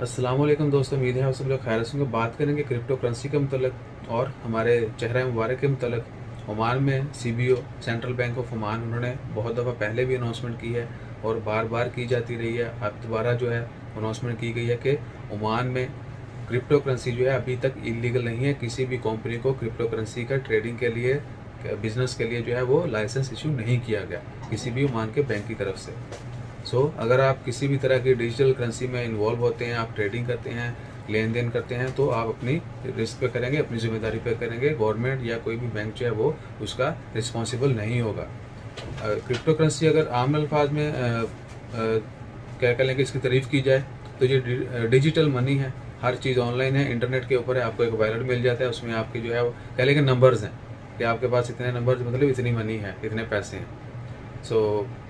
अस्सलाम वालेकुम दोस्तों, उम्मीद है आप सब लोग खैर से होंगे। बात करेंगे क्रिप्टो करेंसी के मतलब और हमारे चेहरा मुबारक के मतलब। ओमान में CBO central bank of Oman उन्होंने बहुत दफ़ा पहले भी अनाउंसमेंट की है और बार बार की जाती रही है। अब दोबारा जो है अनाउंसमेंट की गई है कि ओमान में क्रिप्टो करेंसी जो है अभी तक इलीगल नहीं है। किसी भी कंपनी को क्रिप्टो करेंसी का ट्रेडिंग के लिए, बिजनेस के लिए जो है वो लाइसेंस इशू नहीं किया गया किसी भी ओमान के बैंक की तरफ से। अगर आप किसी भी तरह की डिजिटल करेंसी में इन्वॉल्व होते हैं, आप ट्रेडिंग करते हैं, लेन देन करते हैं, तो आप अपनी रिस्क पे करेंगे, अपनी जिम्मेदारी पे करेंगे। गवर्नमेंट या कोई भी बैंक जो है वो उसका रिस्पॉन्सिबल नहीं होगा। क्रिप्टो करेंसी अगर आम अल्फाज में क्या कह लें कि इसकी तारीफ़ की जाए तो ये डिजिटल मनी है। हर चीज़ ऑनलाइन है, इंटरनेट के ऊपर है। आपको एक वॉलेट मिल जाता है, उसमें आपके जो है वो कह लें कि नंबर्स हैं कि आपके पास इतने नंबर्स मतलब इतनी मनी है, इतने पैसे हैं।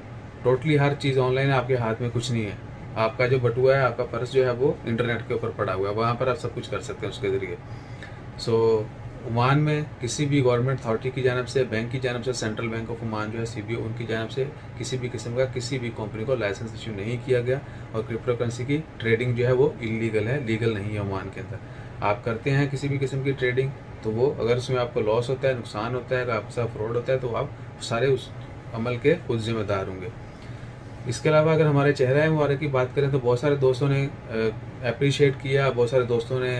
टोटली हर चीज़ ऑनलाइन है, आपके हाथ में कुछ नहीं है। आपका जो बटुआ है, आपका पर्स जो है वो इंटरनेट के ऊपर पड़ा हुआ है, वहाँ पर आप सब कुछ कर सकते हैं उसके ज़रिए। ओमान में किसी भी गवर्नमेंट अथॉरिटी की जानब से, बैंक की जानब से, सेंट्रल बैंक ऑफ ओमान जो है सीबीओ, उनकी जानब से किसी भी किस्म का किसी भी कंपनी को लाइसेंस इशू नहीं किया गया। और क्रिप्टो करेंसी की ट्रेडिंग जो है वो इलीगल है, लीगल नहीं है ओमान के अंदर। आप करते हैं किसी भी किस्म की ट्रेडिंग तो वो अगर उसमें आपको लॉस होता है, नुकसान होता है, अगर आपके साथ फ्रॉड होता है तो आप सारे उस अमल के खुद जिम्मेदार होंगे। इसके अलावा अगर हमारे चेहरा मुबारक की बात करें तो बहुत सारे दोस्तों ने अप्रिशिएट किया, बहुत सारे दोस्तों ने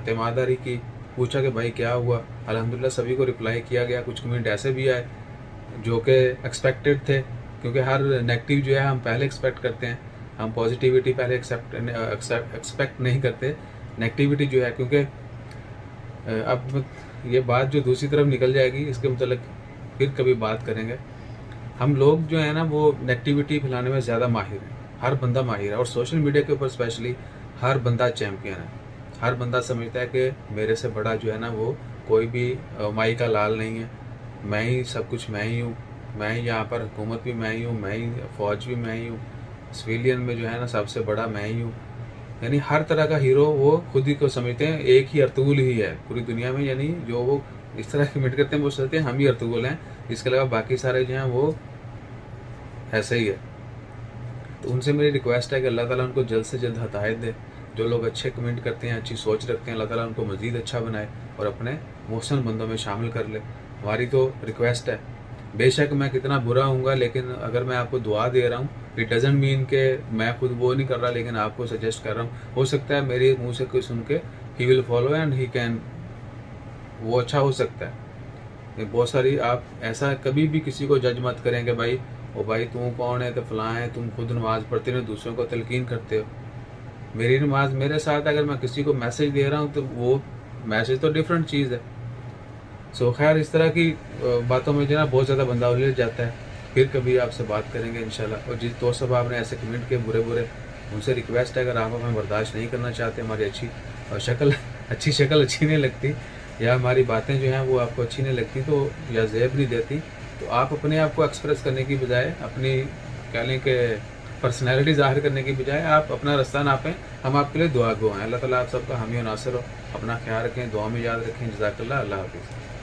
तीमारदारी की, पूछा कि भाई क्या हुआ। अल्हम्दुलिल्लाह सभी को रिप्लाई किया गया। कुछ कमेंट ऐसे भी आए जो कि एक्सपेक्टेड थे, क्योंकि हर नेगेटिव जो है हम पहले एक्सपेक्ट करते हैं, हम पॉजिटिविटी पहले एक्सपेक्ट नहीं करते, नेगेटिविटी जो है। क्योंकि अब ये बात जो दूसरी तरफ निकल जाएगी इसके मतलब फिर कभी बात करेंगे। हम लोग जो है ना वो नेगेटिविटी फैलाने में ज़्यादा माहिर हैं, हर बंदा माहिर है। और सोशल मीडिया के ऊपर स्पेशली हर बंदा चैम्पियन है। हर बंदा समझता है कि मेरे से बड़ा जो है ना वो कोई भी माई का लाल नहीं है, मैं ही सब कुछ, मैं ही हूँ, मैं ही यहाँ पर हुकूमत भी मैं ही हूँ, मैं ही फ़ौज भी मैं ही हूँ, सिविलियन में जो है ना सबसे बड़ा मैं ही हूँ। यानी हर तरह का हीरो वो खुद ही को समझते हैं, एक ही अर्तुगरुल ही है पूरी दुनिया में। यानी जो वो इस तरह कमेंट करते हैं वो सोचते हैं हम ही अर्तुगरुल हैं, इसके अलावा बाकी सारे जो हैं वो ऐसे ही है। तो उनसे मेरी रिक्वेस्ट है कि अल्लाह ताला उनको जल्द से जल्द हदायत दे। जो लोग अच्छे कमेंट करते हैं, अच्छी सोच रखते हैं, अल्लाह ताला उनको मज़ीद अच्छा बनाए और अपने मोहसन बंदों में शामिल कर ले। हमारी तो रिक्वेस्ट है। बेशक मैं कितना बुरा हूँगा, लेकिन अगर मैं आपको दुआ दे रहा हूँ, इट डजेंट मीन कि मैं खुद वो नहीं कर रहा, लेकिन आपको सजेस्ट कर रहा हूँ। हो सकता है मेरे मुँह से कोई सुन के he will follow and he can, वो अच्छा हो सकता है। बहुत सारी आप ऐसा कभी भी किसी को जज मत करें कि भाई ओ भाई तू कौन है तो फलां है, तुम खुद नमाज पढ़ते हो, दूसरों को तलकीन करते हो। मेरी नमाज मेरे साथ, अगर मैं किसी को मैसेज दे रहा हूँ तो वो मैसेज तो डिफरेंट चीज़ है। खैर इस तरह की बातों में जो है बहुत ज़्यादा बंदा उलझ जाता है। फिर कभी आपसे बात करेंगे इंशाल्लाह। और जिस दोस्त साहब आपने ऐसे कमेंट किए बुरे बुरे, उनसे रिक्वेस्ट है अगर आप हमें बर्दाश्त नहीं करना चाहते, हमारी अच्छी शक्ल अच्छी नहीं लगती, या हमारी बातें जो हैं वो आपको अच्छी नहीं लगती तो, या ज़ेब नहीं देती, तो आप अपने आप को एक्सप्रेस करने की बजाय, अपनी कह लें कि पर्सनैलिटी ज़ाहिर करने की बजाय आप अपना रास्ता नापें। हम आपके लिए दुआ गो हैं। अल्लाह ताला आप सबका हामी और नासिर हो। अपना ख्याल रखें, दुआ में याद रखें। जज़ाकल्लाह। अल्लाह हाफ़िज़।